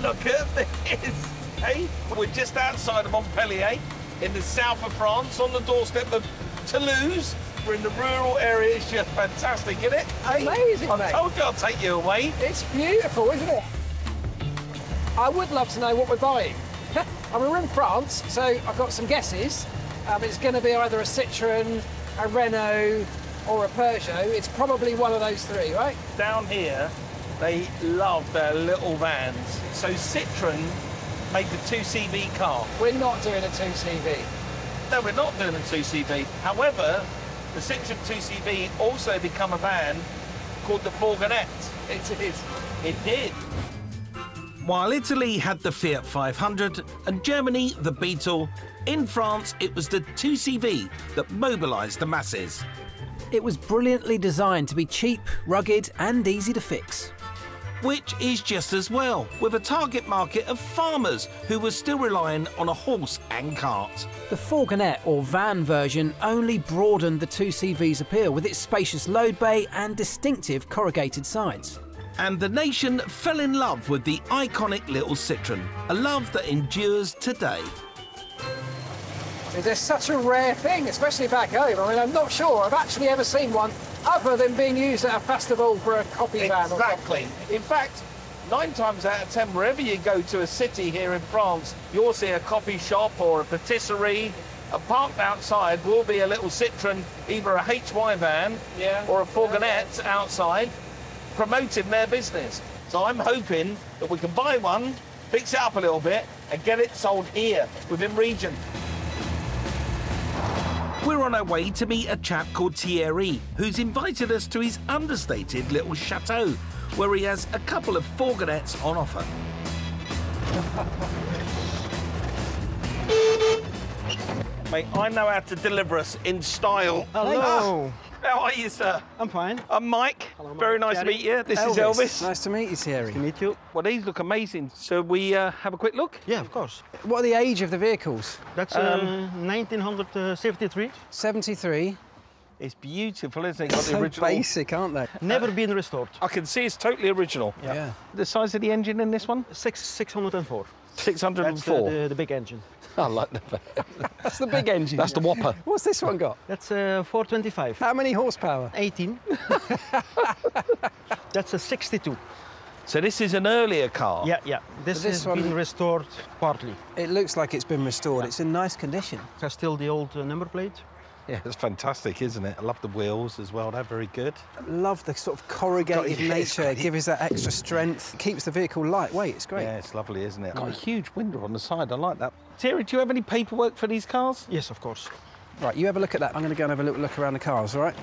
Look at this. Hey, we're just outside of Montpellier, in the south of France, on the doorstep of Toulouse. We're in the rural area. It's just fantastic, isn't it? Hey, amazing, mate. I told you I'll take you away. It's beautiful, isn't it? I would love to know what we're buying. I mean, we're in France, so I've got some guesses. It's going to be either a Citroën, a Renault, or a Peugeot. It's probably one of those three, right? Down here, they love their little vans. So Citroën made the 2CV car. We're not doing a 2CV. No, we're not doing a 2CV. However, the Citroën 2CV also become a van called the Fourgonnette. It is. It did. While Italy had the Fiat 500 and Germany the Beetle, in France it was the 2CV that mobilised the masses. It was brilliantly designed to be cheap, rugged and easy to fix. Which is just as well, with a target market of farmers who were still relying on a horse and cart. The Fourgonnette or van version only broadened the 2CV's appeal with its spacious load bay and distinctive corrugated sides. And the nation fell in love with the iconic little Citroën, a love that endures today. They're such a rare thing, especially back home. I mean, I'm not sure I've actually ever seen one other than being used at a festival for a coffee van or something. Exactly. In fact, 9 times out of 10, wherever you go to a city here in France, you'll see a coffee shop or a patisserie, and parked outside will be a little Citroën, either a HY van or a Fourgonnette outside, promoting their business. So I'm hoping that we can buy one, fix it up a little bit, and get it sold here, within region. We're on our way to meet a chap called Thierry, who's invited us to his understated little chateau, where he has a couple of Fourgonnettes on offer. Mate, I know how to deliver us in style. Hello. How are you, sir? I'm fine. I'm Mike. Hello, Mike. Very nice to meet you. This is Elvis. Nice to meet you, Thierry. Nice to meet you. Well, these look amazing. So we have a quick look? Yeah, of course. What are the age of the vehicles? That's 1973. 73. It's beautiful, isn't it? Got the So original. basic, aren't they? Never been restored. I can see it's totally original. Yeah. The size of the engine in this one? 604. 604. That's the big engine. I like that. That's the big engine. That's the Whopper. What's this one got? That's 425. How many horsepower? 18. That's a 62. So this is an earlier car? Yeah, yeah. This has been restored partly. It looks like it's been restored. Yeah. It's in nice condition. It has still the old number plate. Yeah, it's fantastic, isn't it? I love the wheels as well. They're very good. I love the sort of corrugated nature. It gives that extra strength. Keeps the vehicle lightweight. It's great. Yeah, it's lovely, isn't it? Got a huge window on the side. I like that. Thierry, do you have any paperwork for these cars? Yes, of course. Right, you have a look at that. I'm going to go and have a little look around the cars, all right?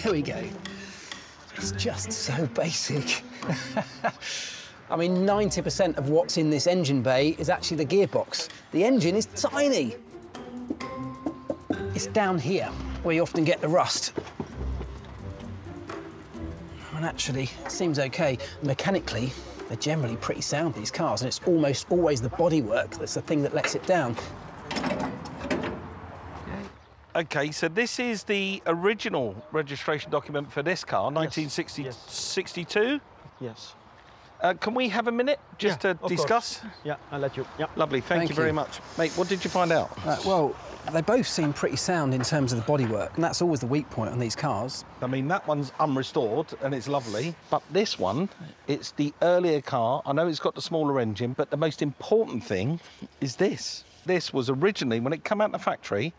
There we go. It's just so basic. I mean, 90% of what's in this engine bay is actually the gearbox. The engine is tiny. It's down here where you often get the rust. And actually, it seems OK. Mechanically, they're generally pretty sound, these cars, and it's almost always the bodywork that's the thing that lets it down. OK, so this is the original registration document for this car, Yes. 1962? Yes. Can we have a minute just to discuss? Course. Yeah, I'll let you. Yeah. Lovely, thank you very much. Mate, what did you find out? Well, they both seem pretty sound in terms of the bodywork, and that's always the weak point on these cars. I mean, that one's unrestored and it's lovely, but this one, it's the earlier car. I know it's got the smaller engine, but the most important thing is this. This was originally, when it came out of the factory,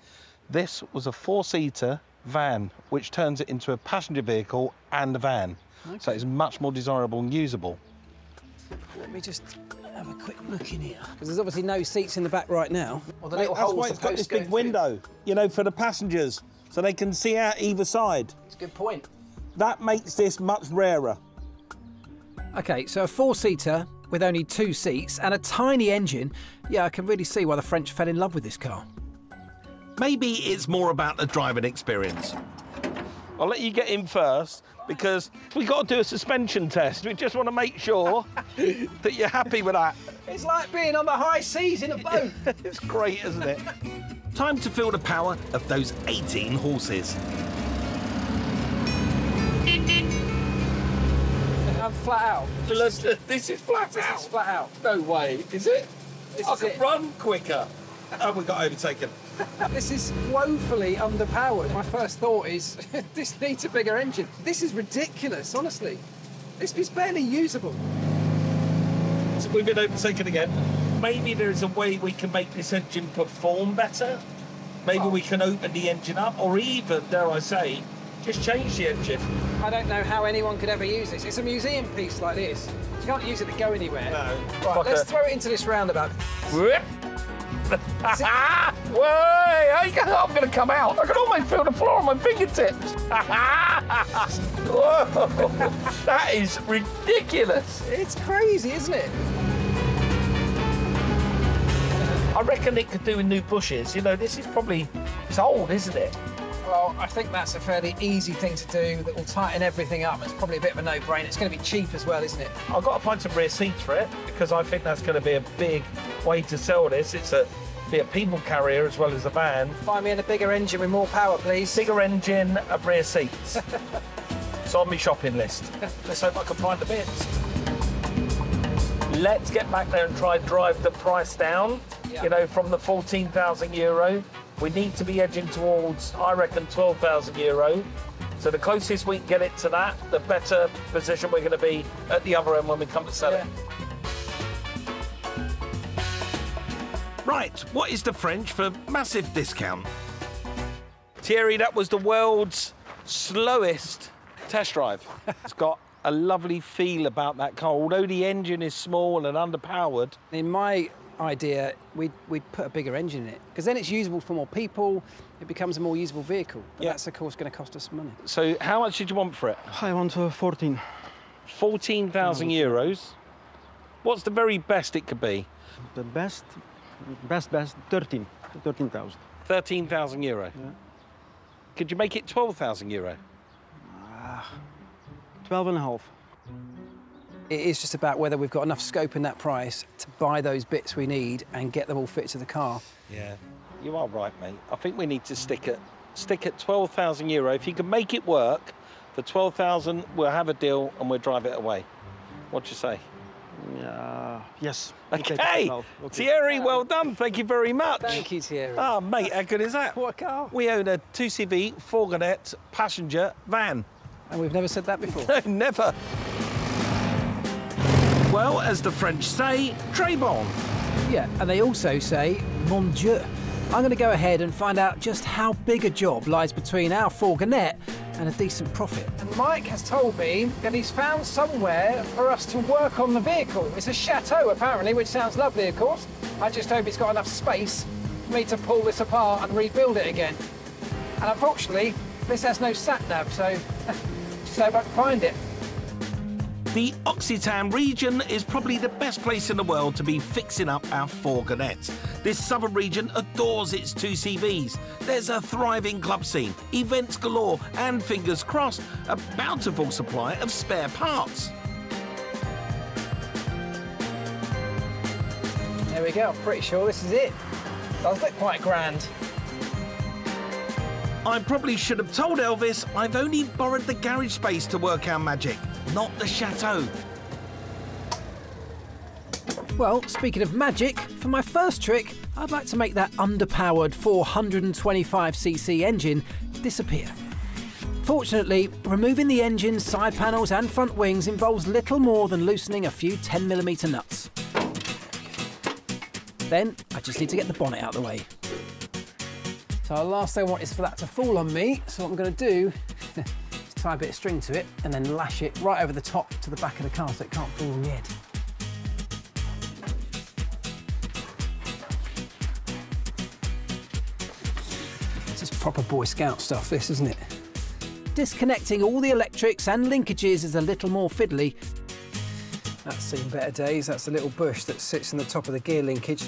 this was a 4-seater van, which turns it into a passenger vehicle and a van. Okay. So it's much more desirable and usable. Let me just have a quick look in here. Because there's obviously no seats in the back right now. Or the little That's holes why it's got this big window, you know, for the passengers, so they can see out either side. It's a good point. That makes this much rarer. OK, so a 4-seater with only 2 seats and a tiny engine. Yeah, I can really see why the French fell in love with this car. Maybe it's more about the driving experience. I'll let you get in first, because we've got to do a suspension test. We just want to make sure that you're happy with that. It's like being on the high seas in a boat. It's great, isn't it? Time to feel the power of those 18 horses. I'm flat out. This is flat out? This is flat out. No way. Is it? I could run quicker. Oh, we got overtaken. This is woefully underpowered. My first thought is, this needs a bigger engine. This is ridiculous, honestly. This is barely usable. So we've been overtaken again. Maybe there is a way we can make this engine perform better. Maybe we can open the engine up, or even, dare I say, just change the engine. I don't know how anyone could ever use this. It's a museum piece like this. You can't use it to go anywhere. No. Right, let's throw it into this roundabout. Whoa! I'm going to come out. I can almost feel the floor on my fingertips. Whoa! That is ridiculous. It's crazy, isn't it? I reckon it could do with new bushes. You know, this is probably, it's old, isn't it? Well, I think that's a fairly easy thing to do that will tighten everything up. It's probably a bit of a no-brainer. It's going to be cheap as well, isn't it? I've got to find some rear seats for it, because I think that's going to be a big way to sell this. It's be a people carrier as well as a van. Find me in a bigger engine with more power, please. Bigger engine and rear seats. It's on my shopping list. Let's hope I can find the bits. Let's get back there and try drive the price down, you know, from the €14,000. We need to be edging towards, I reckon, €12,000. So the closest we can get it to that, the better position we're going to be at the other end when we come to sell it. Right, what is the French for massive discount? Thierry, that was the world's slowest test drive. It's got a lovely feel about that car, although the engine is small and underpowered. In my idea, we'd put a bigger engine in it, because then it's usable for more people, it becomes a more usable vehicle. But that's, of course, going to cost us money. So how much did you want for it? I want 14. €14,000. What's the very best it could be? The best, 13,000. €13,000. Yeah. Could you make it €12,000? 12.5. It is just about whether we've got enough scope in that price to buy those bits we need and get them all fit to the car. Yeah, you are right, mate. I think we need to stick at €12,000. If you can make it work for 12,000, we'll have a deal and we'll drive it away. What do you say? Yes. Okay. Thierry, well done. Thank you very much. Thank you, Thierry. Ah, mate, how good is that? What a car. We own a 2CV Fourgonnette passenger van. And we've never said that before. No, never. Well, as the French say, très bon. Yeah, and they also say, mon Dieu. I'm going to go ahead and find out just how big a job lies between our Fourgonnette and a decent profit. And Mike has told me that he's found somewhere for us to work on the vehicle. It's a chateau, apparently, which sounds lovely, of course. I just hope it's got enough space for me to pull this apart and rebuild it again. And unfortunately, this has no sat-nav, so just hope I can find it. The Occitan region is probably the best place in the world to be fixing up our Fourgonnettes. This southern region adores its 2CVs. There's a thriving club scene, events galore, and fingers crossed, a bountiful supply of spare parts. There we go, I'm pretty sure this is it. Does look quite grand. I probably should have told Elvis I've only borrowed the garage space to work our magic, not the chateau. Well, speaking of magic, for my first trick, I'd like to make that underpowered 425cc engine disappear. Fortunately, removing the engine, side panels and front wings involves little more than loosening a few 10mm nuts. Then, I just need to get the bonnet out of the way. So the last thing I want is for that to fall on me, so what I'm going to do is tie a bit of string to it and then lash it right over the top to the back of the car so it can't fall on the head. This is proper Boy Scout stuff, this, isn't it? Disconnecting all the electrics and linkages is a little more fiddly. That's seen better days. That's the little bush that sits on the top of the gear linkage.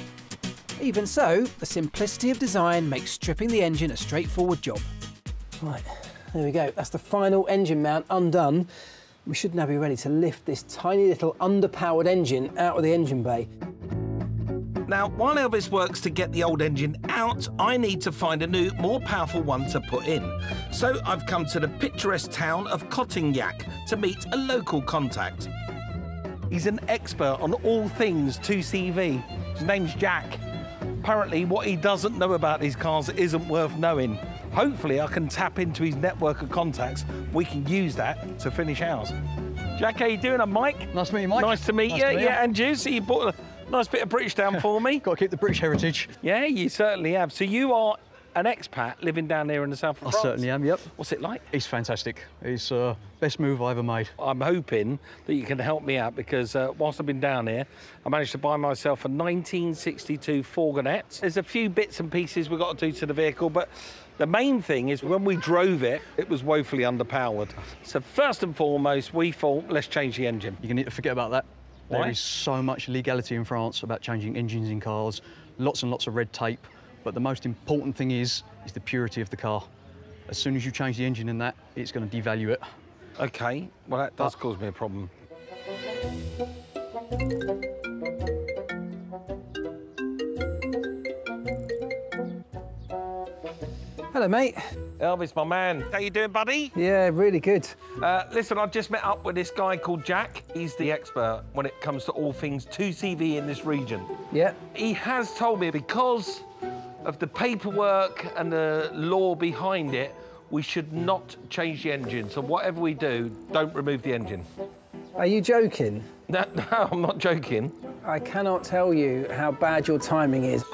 Even so, the simplicity of design makes stripping the engine a straightforward job. Right, there we go. That's the final engine mount undone. We should now be ready to lift this tiny little underpowered engine out of the engine bay. Now, while Elvis works to get the old engine out, I need to find a new, more powerful one to put in. So I've come to the picturesque town of Cottignac to meet a local contact. He's an expert on all things 2CV. His name's Jack. Apparently, what he doesn't know about these cars isn't worth knowing. Hopefully, I can tap into his network of contacts. We can use that to finish ours. Jack, how you doing? I'm Mike. Nice to meet you, Mike. Nice to meet you. Yeah, and you. So you bought a nice bit of British down for me. Got to keep the British heritage. Yeah, you certainly have. So you are an expat living down here in the south of France? I certainly am, yep. What's it like? It's fantastic. It's best move I ever made. I'm hoping that you can help me out because whilst I've been down here, I managed to buy myself a 1962 Fourgonnette. There's a few bits and pieces we've got to do to the vehicle, but the main thing is when we drove it, it was woefully underpowered. So first and foremost, we thought, let's change the engine. You're going to need to forget about that. Why? There is so much legality in France about changing engines in cars, lots and lots of red tape. But the most important thing is the purity of the car. As soon as you change the engine in that, it's going to devalue it. OK, well, that does cause me a problem. Hello, mate. Elvis, my man. How you doing, buddy? Yeah, really good. Listen, I've just met up with this guy called Jack. He's the expert when it comes to all things 2CV in this region. Yeah. He has told me because of the paperwork and the law behind it, we should not change the engine. So whatever we do, don't remove the engine. Are you joking? No, I'm not joking. I cannot tell you how bad your timing is.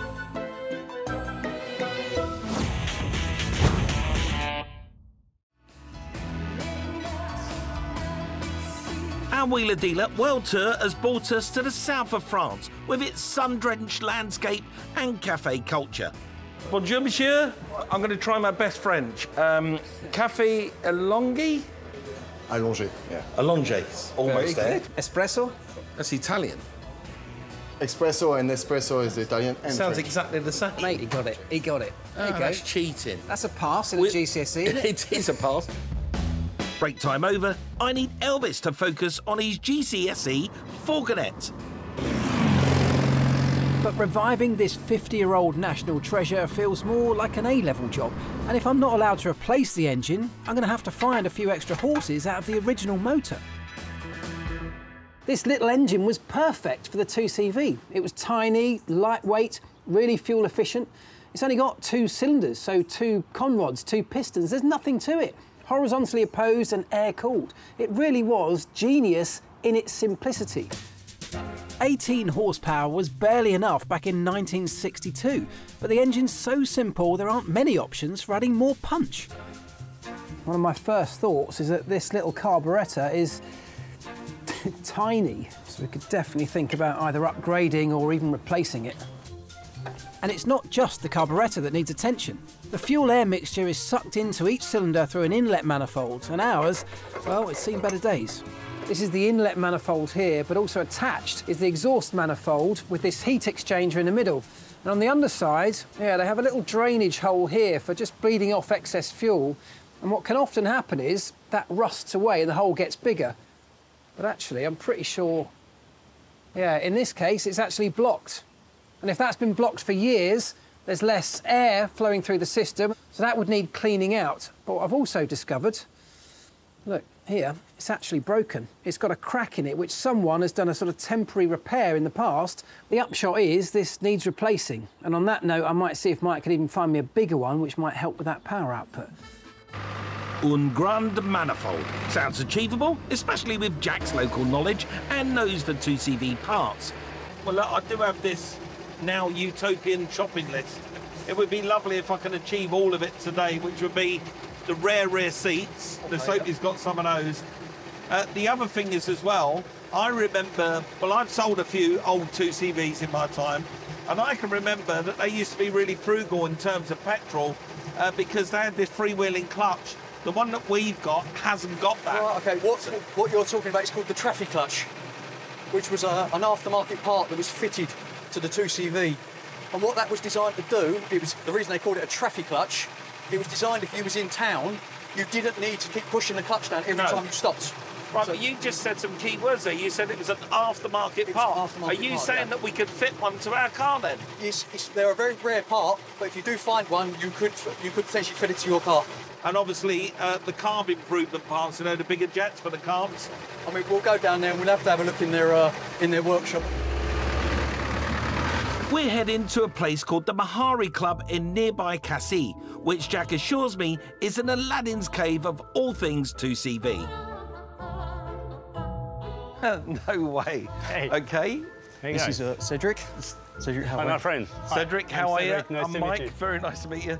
Our wheeler dealer, World Tour, has brought us to the south of France with its sun-drenched landscape and cafe culture. Bonjour, monsieur. I'm going to try my best French. Café Allongé? Allongé, yeah. Allongé, almost there. Espresso? That's Italian. Espresso and espresso is Italian and Sounds French. exactly the same. Mate, he got it. He got it. There you go. That's cheating. That's a pass in a GCSE, isn't it? It is a pass. Break time over. I need Elvis to focus on his GCSE Fourgonnette. But reviving this 50-year-old national treasure feels more like an A-level job. And if I'm not allowed to replace the engine, I'm going to have to find a few extra horses out of the original motor. This little engine was perfect for the 2CV. It was tiny, lightweight, really fuel efficient. It's only got 2 cylinders, so 2 conrods, 2 pistons. There's nothing to it. Horizontally opposed and air-cooled. It really was genius in its simplicity. 18 horsepower was barely enough back in 1962, but the engine's so simple there aren't many options for adding more punch. One of my first thoughts is that this little carburettor is tiny, so we could definitely think about either upgrading or even replacing it. And it's not just the carburettor that needs attention. The fuel-air mixture is sucked into each cylinder through an inlet manifold, and ours, well, it's seen better days. This is the inlet manifold here, but also attached is the exhaust manifold with this heat exchanger in the middle. And on the underside, yeah, they have a little drainage hole here for just bleeding off excess fuel. And what can often happen is that rusts away and the hole gets bigger. But actually, I'm pretty sure, yeah, in this case, it's actually blocked. And if that's been blocked for years, there's less air flowing through the system, so that would need cleaning out. But what I've also discovered, look, here, it's actually broken. It's got a crack in it, which someone has done a sort of temporary repair in the past. The upshot is this needs replacing. And on that note, I might see if Mike could even find me a bigger one, which might help with that power output. Un grand manifold. Sounds achievable, especially with Jack's local knowledge and nose for 2CV parts. Well, look, I do have this now utopian shopping list. It would be lovely if I can achieve all of it today, which would be the rare rear seats. Let's hope he's got some of those. The other thing is as well, I remember, well, I've sold a few old 2CVs in my time, and I can remember that they used to be really frugal in terms of petrol because they had this freewheeling clutch. The one that we've got hasn't got that. Right, OK, what you're talking about is called the traffic clutch, which was an aftermarket part that was fitted to the 2CV. And what that was designed to do, it was the reason they called it a traffic clutch, it was designed if you was in town, you didn't need to keep pushing the clutch down every time you stopped. Right, but you just said some key words there. You said it was an aftermarket part. Are you saying that we could fit one to our car then? They're a very rare part, but if you do find one, you could potentially fit it to your car. And obviously, the carb improvement parts, you know, the bigger jets for the carbs. I mean, we'll go down there and we'll have to have a look in their workshop. We're heading to a place called the Mahari Club in nearby Cassis, which Jack assures me is an Aladdin's cave of all things 2CV. No way. Hey. Okay. Hey This is Cedric. Cedric, how are you? my friend. Cedric, Hi, how are Cedric. you? Nice I'm to meet Mike. you. Very nice to meet you.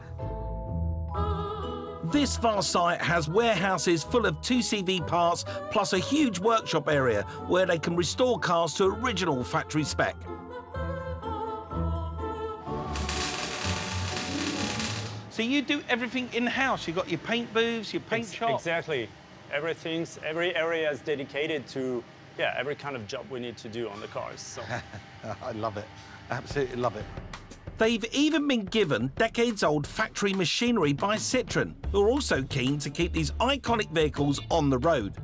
This vast site has warehouses full of 2CV parts, plus a huge workshop area where they can restore cars to original factory spec. So you do everything in-house? You've got your paint booths, your paint shop? Exactly. Every area is dedicated to, yeah, every kind of job we need to do on the cars. So. I love it. Absolutely love it. They've even been given decades-old factory machinery by Citroën, who are also keen to keep these iconic vehicles on the road.